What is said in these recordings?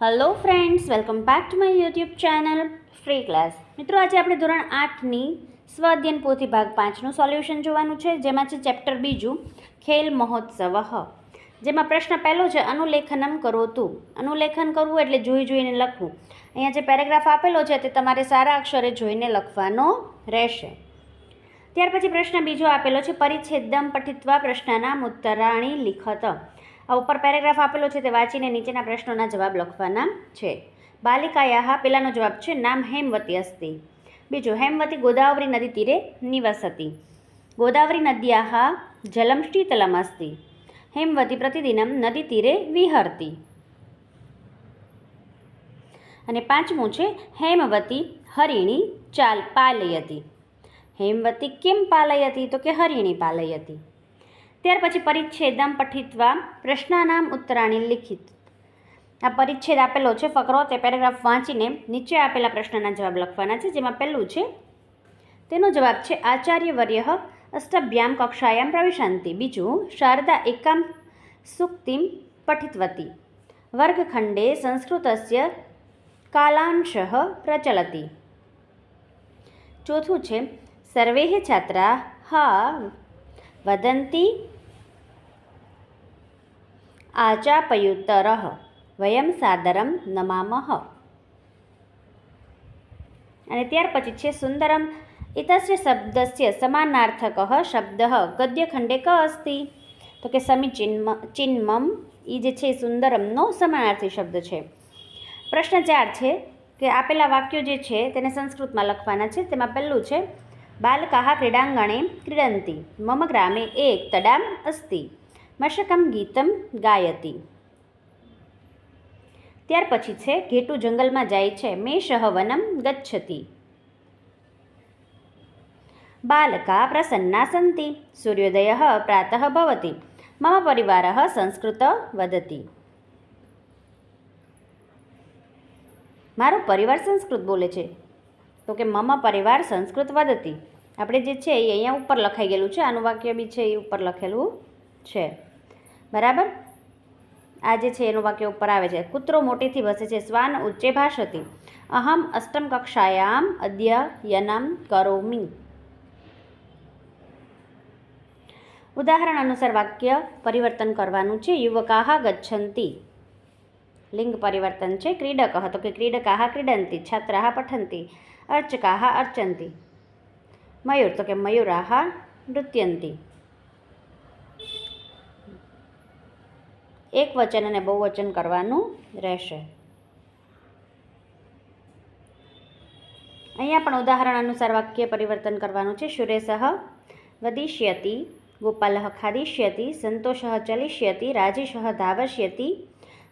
Hello friends, welcome back to my YouTube channel free class. મિત્રો, આજે આપણે ધોરણ 8ની સ્વાધ્યાયન પોથી ભાગ 5નું સોલ્યુશન જોવાનું છે, જેમાં છે ચેપ્ટર 2 ખેલ મહોત્સવ. જેમાં પ્રશ્ન પહેલો છે અનુલેખનમ કરોતુ. અનુલેખન કરવું એટલે જોઈને લખવું. અહીંયા જે પેરેગ્રાફ આપેલો છે તે તમારે સારા અક્ષરે જોઈને લખવાનો રહેશે. ત્યાર પછી પ્રશ્ન બીજો આપેલો છે પરિચ્છેદમ પઠિત્વા પ્રશ્નનામ ઉત્તરાણી લિખત. આ ઉપર પેરેગ્રાફ આપેલો છે તે વાંચીને નીચેના પ્રશ્નોના જવાબ લખવાના છે. બાલિકાયાः પહેલાનો જવાબ છે નામ હેમવતી અસ્તિ. બીજું હેમવતી ગોદાવરી નદી તીરે નિવસતિ. ગોદાવરી નદ્યાः જલમ શીતલમ અસ્તિ. હેમવતી પ્રતિદિનમ નદી તીરે વિહરતિ. અને પાંચમું છે હેમવતી હરિણી પાલયતિ. હેમવતી કેમ પાલયતિ? તો કે હરિણી પાલયતિ. ત્યાર પછી પરિચ્છેદમ પઠિત્વા પ્રશ્નાનામ ઉત્તરાણી લિખિત. આ પરિચ્છેદ આપેલો છે ફકરો, તે પેરેગ્રાફ વાંચીને નીચે આપેલા પ્રશ્નના જવાબ લખવાના છે. જેમાં પહેલું છે તેનો જવાબ છે આચાર્યવર્યઃ અષ્ટભ્યામ કક્ષાયામ પ્રવિશન્તિ. બીજું શારદા એકામ સૂક્તિમ પઠિતવતી. વર્ગખંડે સંસ્કૃતસ્ય કાલાંશઃ પ્રચલતિ. ચોથું છે સર્વે છાત્રાઃ વદન્તિ આચાપયુતરઃ વયમ સાદરમ નમામઃ. અને ત્યાર પછી છે સુંદરમ ઇતસ્ય શબ્દસ્ય સમાનાર્થકઃ શબ્દઃ ગદ્યખંડે ક અસ્તિ. તો કે સમીચિન્મમ એ જે છે સુંદરમનો સમાનાર્થી શબ્દ છે. પ્રશ્ન 4 છે કે આપેલા વાક્યો જે છે તેને સંસ્કૃતમાં લખવાના છે. તેમાં પહેલું છે બાલકાः ક્રીડાંગણે ક્રીડન્તિ. મમ ગ્રામે એક તડામ અસ્તિ. મશકમ ગીતમ ગાયતિ. ત્યાર પછી છે ઘેટું જંગલમાં જાય છે. મેષઃ વનમ ગચ્છતિ. બાલકા પ્રસન્ના સંતિ. સૂર્યોદયઃ પ્રાતઃ ભવતિ. મમ પરિવારઃ સંસ્કૃત વદતિ. મારો પરિવાર સંસ્કૃત બોલે છે. તો કે મમ પરિવાર સંસ્કૃત વદતિ. આપણે જે છે એ અહીંયા ઉપર લખાઈ ગયેલું છે. આનું વાક્ય બી છે એ ઉપર લખેલું છે. બરાબર. આ જે છે એનું વાક્ય ઉપર આવે છે. કૂતરો મોટેથી ભસે છે. શ્વાન ઉચ્ચે ભાષતિ. અહમ અષ્ટમ કક્ષાયામ અધ્યયનમ કરોમિ. ઉદાહરણ અનુસાર વાક્ય પરિવર્તન કરવાનું છે. યુવકાઃ ગચ્છન્તિ. લિંગ પરિવર્તન છે. ક્રીડકઃ તો કે ક્રીડકાઃ ક્રીડન્તિ. છાત્રાઃ પઠન્તિ. અર્ચકાઃ અર્ચન્તિ. મયુર તો કે મયુરાઃ નૃત્યન્તિ. એક વચન અને બહુવચન કરવાનું રહેશે. અહીંયા પણ ઉદાહરણ અનુસાર વાક્ય પરિવર્તન કરવાનું છે. સુરેશઃ વદિષ્યતિ. ગોપાલઃ ખાદિષ્યતિ. સંતોષઃ ચલિષ્યતિ. રાજેશઃ ધાવષ્યતિ.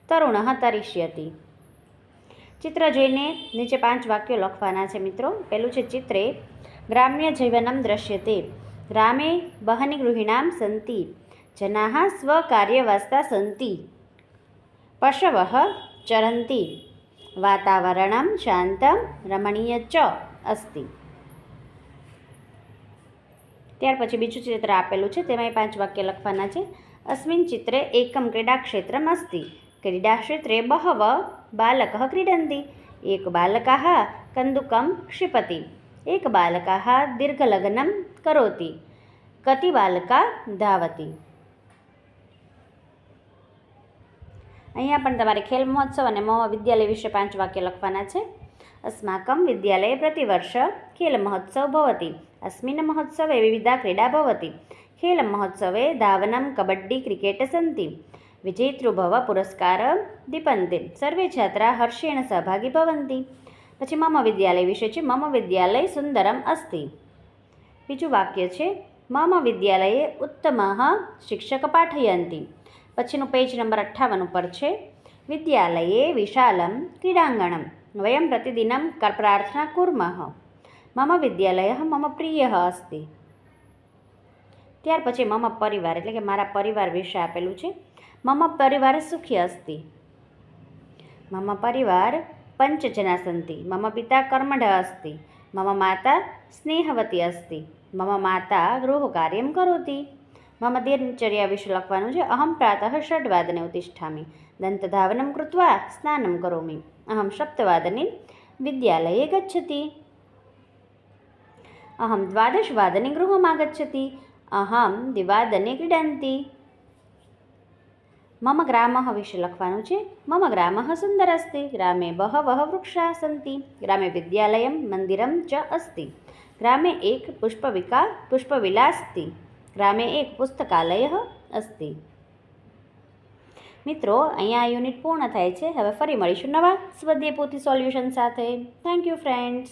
તરુણઃ તરિષ્યતિ. ચિત્ર જોઈને નીચે 5 વાક્યો લખવાના છે મિત્રો. પહેલું છે ચિત્રે ગ્રામ્ય જીવનમ દ્રશ્યતે. ગ્રામે બહની ગૃહિણામ સંતિ. જનાઃ સ્વકાર્યવસ્તા સંતિ. પશવઃ ચરન્તિ. વાતાવરણમ શાંતમ રમણીય ચ અસ્તિ. ત્યાર પછી બીજું ચિત્ર આપેલું છે. તેમાં 5 વાક્ય લખવાના છે. અસ્મિન ચિત્રે એકમ ક્રીડાક્ષેત્રમ અસ્તિ. ક્રીડાક્ષેત્રે બહવ બાલકઃ ક્રીડન્તિ. એક બાલકાः કંદુકમ ક્ષિપતિ. એક બાલકાः દીર્ઘલગ્નમ કરોતિ. કતિ બાલકા ધાવતિ. અહીંયા પણ તમારે ખેલ મહોત્સવ અને મમ વિદ્યાલય વિશે 5 વાક્ય લખવાના છે. અસ્માકમ વિદ્યાલયે પ્રતિવર્ષ ખેલ મહોત્સવ ભવતિ. અસ્મિન મહોત્સવે વિવિધા ક્રીડા ભવતિ. ખેલ મહોત્સવે ધાવનમ કબડ્ડી ક્રિકેટ સંતિ. વિજેતૃભવ પુરસ્કાર દીપન્તિ. સર્વે છાત્રા હર્ષેણ સહભાગી ભવન્તિ. પછી મમ વિદ્યાલય વિશે છે. મમ વિદ્યાલય સુંદરમ અસ્તિ. બીજું વાક્ય છે મમ વિદ્યાલયે ઉત્તમઃ શિક્ષક પાઠયન્તિ. પછીનું પેજ નંબર 58 ઉપર છે વિદ્યાલયે વિશાલમ ક્રીડાંગણમ. વયમ પ્રતિદિનમ પ્રાર્થના કુર્મઃ. મમ વિદ્યાલયઃ મમ પ્રિયઃ અસ્તિ. ત્યાર પછી મમ પરિવાર એટલે કે મારા પરિવાર વિશે આપેલું છે. મમ પરિવાર સુખી અસ્તિ. મમ પરિવાર પંચજના સંતિ. મમ પિતા કર્મઢ અસ્તિ. મમ માતા સ્નેહવતી અસ્તિ. મમ માતા ગૃહકાર્યમ કરોતિ. મમ દિનચર્યા વિશે લખવાનું છે. અહમ પ્રાતઃ 6 વાદને ઉત્તિષ્ઠામિ. दन्तधावनं कृत्वा स्नानं करोमि। अहं सप्तवादने विद्यालये गच्छति। अहं 12 गृहम् आगच्छति। अहं 2 क्रीडन्ति। मम ग्रामः विषये लखवानुं छे। मम ग्रामः सुन्दरः अस्ति। ग्रामे बहवः वृक्षाः सन्ति। ग्रामे विद्यालयं मन्दिरं च अस्ति। ग्रामे एक पुष्पविला अस्ति। ग्रामे एक पुस्तकालयः अस्ति। મિત્રો, અહીંયા આ યુનિટ પૂર્ણ થાય છે. હવે ફરી મળીશું નવા સ્વાધ્યાય પોથી સોલ્યુશન સાથે. Thank you friends.